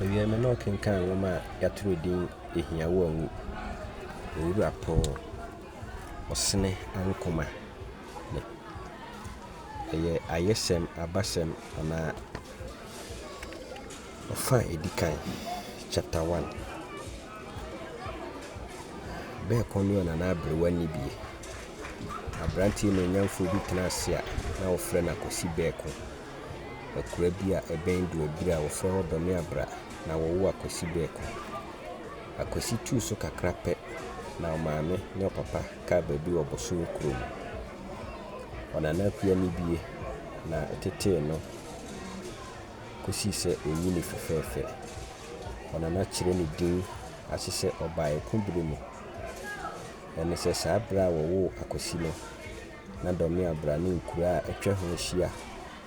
Ewie me no kenkan woma yatoro din ehiawo anwu. Ewura Paul Osene Ankoma. Eye ayesem abasem ana ofa edikan chapter 1. Be kono na abrewa ni bie. Abranti no nyamfo bi tenase a na ofre na kosi beko. Akura bi a eben do abira ofre ho dome abra na wo akosi beko. Akosi tu so kakrape na maame ne papa ka baby oboso kuro. Ona na akua ni bie na etete no kosi se enyini fefefe. Ona na kire ni din asese obae kumburu mu. Ene se sa abra wo akosi no na dome abra ne nkura atwa ho hia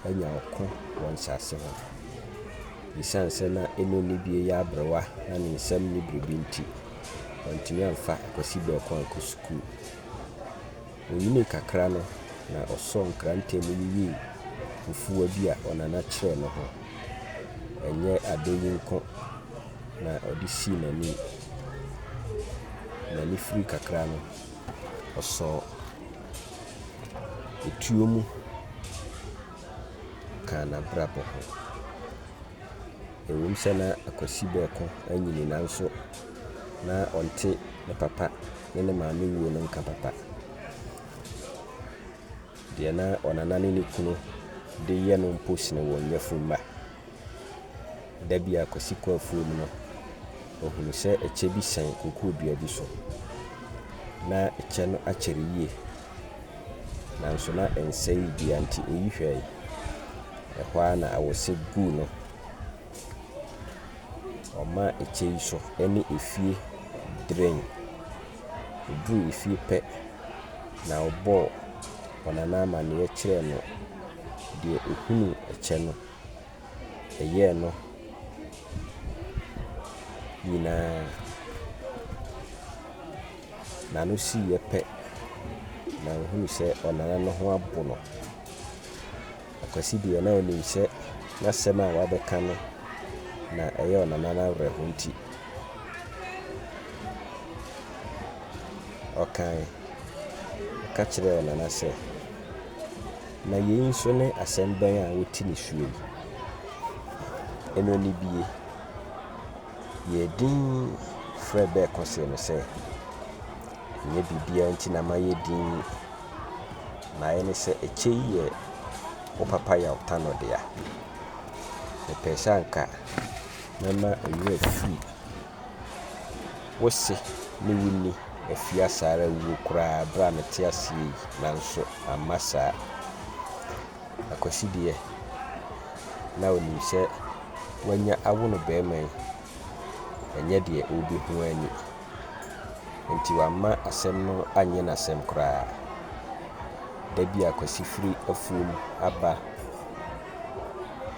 anya oko won sase ho. Isanse na eno ni bie ya abrewa na ne nsam ni brebinti. Ontimi amfa akosi be ko ankosuku. Onyine kakra no na oso nkrante mu yiyi ufuwa bi a ona na kire no ho. Enye adoyinko na odisi na ni free kakra no oso etuo mu kana brabo ho. Ewum se na akosi be ko anyini nanso na onte ne papa ne maame wuo no nka papa. De na onanane ne kunu de ye no mposine won yafumba. Da bia akosi ko afuom no ohunu se eche bi san koku dua bi so. Na eche no akere yie. Nanso na ensei bia nti eyihwei. Ehwa na awose gu no. Oma eche iso eni efie drain. Obu efie pe na obo onana ma ne kire no de ohunu eche no. Eye no yina na no si ye pe na ohunu se onana no ho abo no. Akwasi de na oni se na sema wa beka no na eye onana na rehunti. Okay. Ka kire onana se na ye nso ne asemban a woti ne suo. Eno ni bie ye din frɛ be kose no se nye bibia nti na ma ye din na ye ne se eche ye o papa ya utano dia. Me pesa nka mama ewe free wose ne wuni afia sara wu kura bra mete ase nanso amasa akosi de na oni se wanya awono be man enye de obi ho ani nti wama asem no anye na asem kura da bia akosi free afuom aba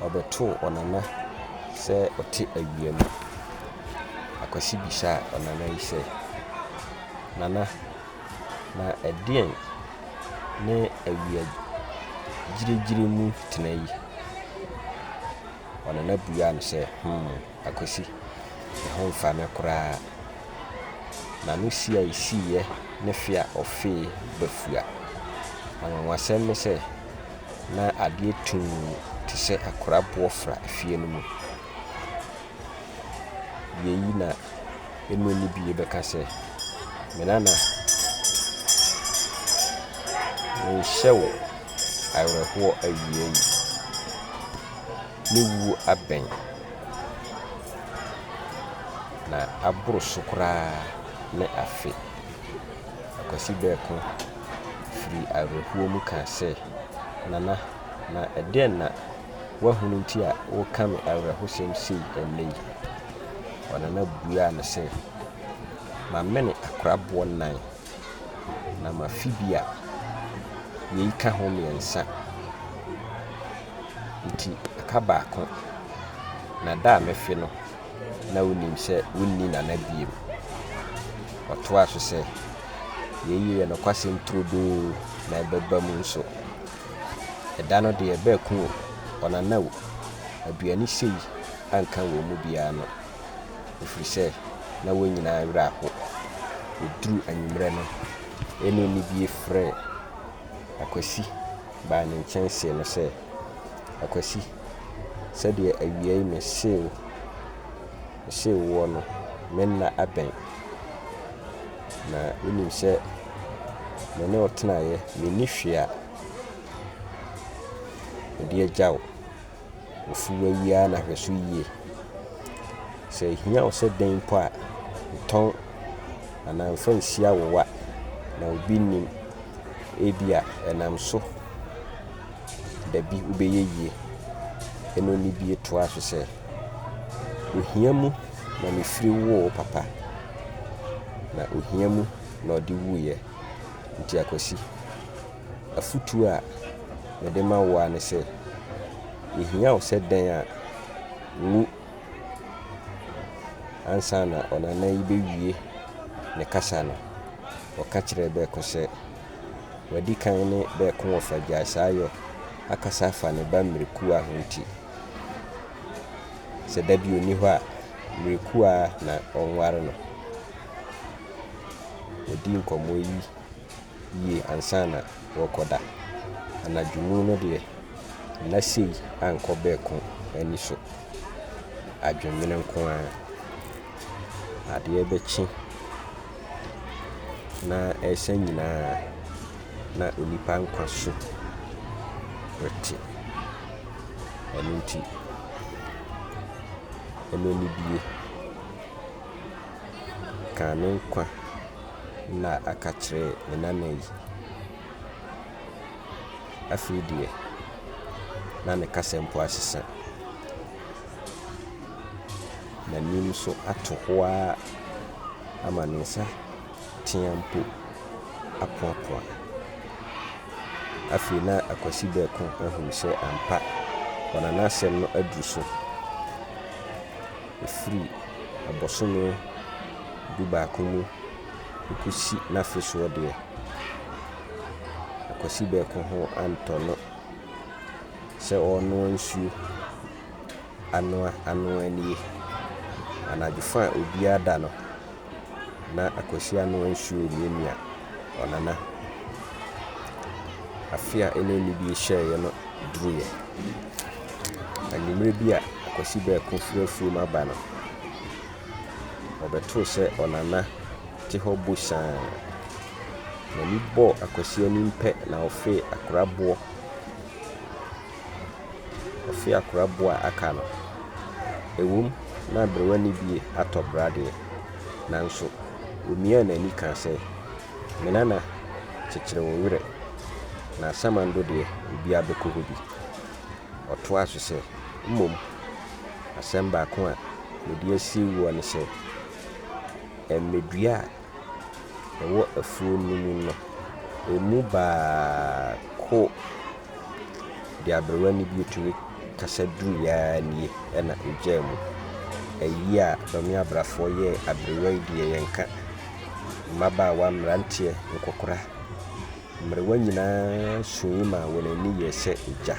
obeto onana se oti awiem akosi bisa onana ise nana na edien ne awia jirejire mu tenayi onana buya no se akosi ho mfa me kura na no si ai siye ne fia ofe bafua anwasem me se na ade tun ti se akura boofra afie no mu yeyi na eno ni bie beka se menana nhyewo ayreho awie yi ne wu aben na aburo sukura ne afi akosi beko free ayreho mu ka se nana na eden na wahunu nti a wo ka me ayreho semsei enei onana buya na se ma mene akrabo nan na mafibia ye ka ho miensa nti akaba ko na da mefe no na wonim se wonni na biem oto aso se ye no kwasem trodo na beba mu nso eda no de ebe ku onana wo aduani sei anka wɔ mu biara no ɛfiri sɛ na wɔn nyinaa werɛ aho. Ɛduru anwummerɛ no ɛne ne bie frɛ Akwasi baa ne nkyɛn see no sɛ, Akwasi, sɛdeɛ awia yi mehyee woɔ no me nna abɛn, na wonim sɛ me ne wo tenaeɛ menni hwee a mede agya wo. Ofuwa yi ara na hwɛ so yie. Sɛ ɛhia wo sɛ dan mpo a ntɔn anaa mfa nsi awowa na obi nim ebia ɛnam so dabi wobɛyɛ yie. Ɛno ne bie toa so sɛ, ohia mu na mefiri woo papa, na ohia mu na ɔde wuiɛ. Nti Akwasi, afotuo a mede ma wo a ne sɛ, ɛhia wo sɛ dan a ngu ansa na ɔnana yi bɛwie ne kasa no. Ɔka kyerɛ Bɛɛko sɛ wadi kan ne Bɛɛko wɔ Fagyaa saa yɔ akasa afa ne ba mmirikuwa ho nti, sɛ da bi ɔni hɔ a mmirikuwa na ɔnware no. Wɔdi nkɔmmɔ yi yie ansa na wɔkɔda. Anadwo no deɛ na sei ankɔ Bɛɛko ani so. Adwemmene nko ara. Adeɛ bɛkye na ɛsɛ nyinaa na onipa nkwa so rete. Ɛno nti ɛno ne bie kaa ne nkwa na aka kyerɛ ne nana yi. Afei deɛ na ne kasa mpo asesa. N'anim so ato hɔ a ama ne nsa tea mpo apoapoa. Afei na Akwasi Bɛɛko ahunu sɛ ampa ɔnana asɛm no aduru so. Ɛfiri abosome 12 mu ɛkɔsi n'afe soɔ deɛ, Akwasi Bɛɛko ho antɔ no sɛ ɔnoa nsuo anoa nie. Anadwofa a obiara da no na Akwasi anoa nsuo nie a ɔnana. Afe a ɛne ne bie hyɛeɛ no duruiɛ. Anwummerɛ bi a Akwasi Bɛɛko firi afuom aba no, ɔbɛtoo sɛ ɔnana te hɔ bosaa. N'ani bɔɔ Akwasi anim pɛ na ɔfee akoraboɔ a aka no. Ɛwom na aberewa ne bie atɔ bradeɛ, nanso omia n'ani kaa sɛ, me nana kyekyere wo werɛ, na asamando deɛ obiara bɛkɔ hɔ bi. Ɔtoa so sɛ, mmom asɛm baako a mede asie woɔ ne sɛ, mmɛdua a ɛwɔ afuo no mu no, ɛmu baako de aberewa ne bie tumi kasa duru yaa nie ɛna ɛgyaa mu. Ayi a dɔme abrafoɔ yɛ aberewa yi deɛ yɛnka. Mmabaawa, mmeranteɛ, nkɔkora, mmerewa nyinaa sui ma wɔn ani yɛ sɛ ɛgya.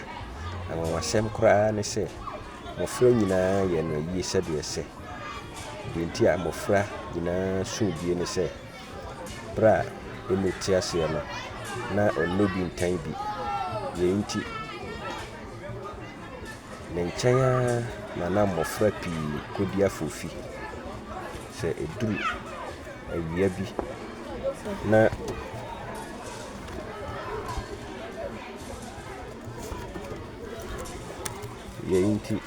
Anwanwasɛm koraa ne sɛ, mmɔfra nyinaa yɛ no ayie sɛdeɛ sɛ. Deɛ nti a mmɔfra nyinaa suu bie ne sɛ, berɛ a ɛmu te aseɛ no na ɔnnɔ bi ntan bi. Yei nti ne nkyɛn a na mmɔfra pii kɔdi afoofi. Sɛ ɛduru awia bi na yei nti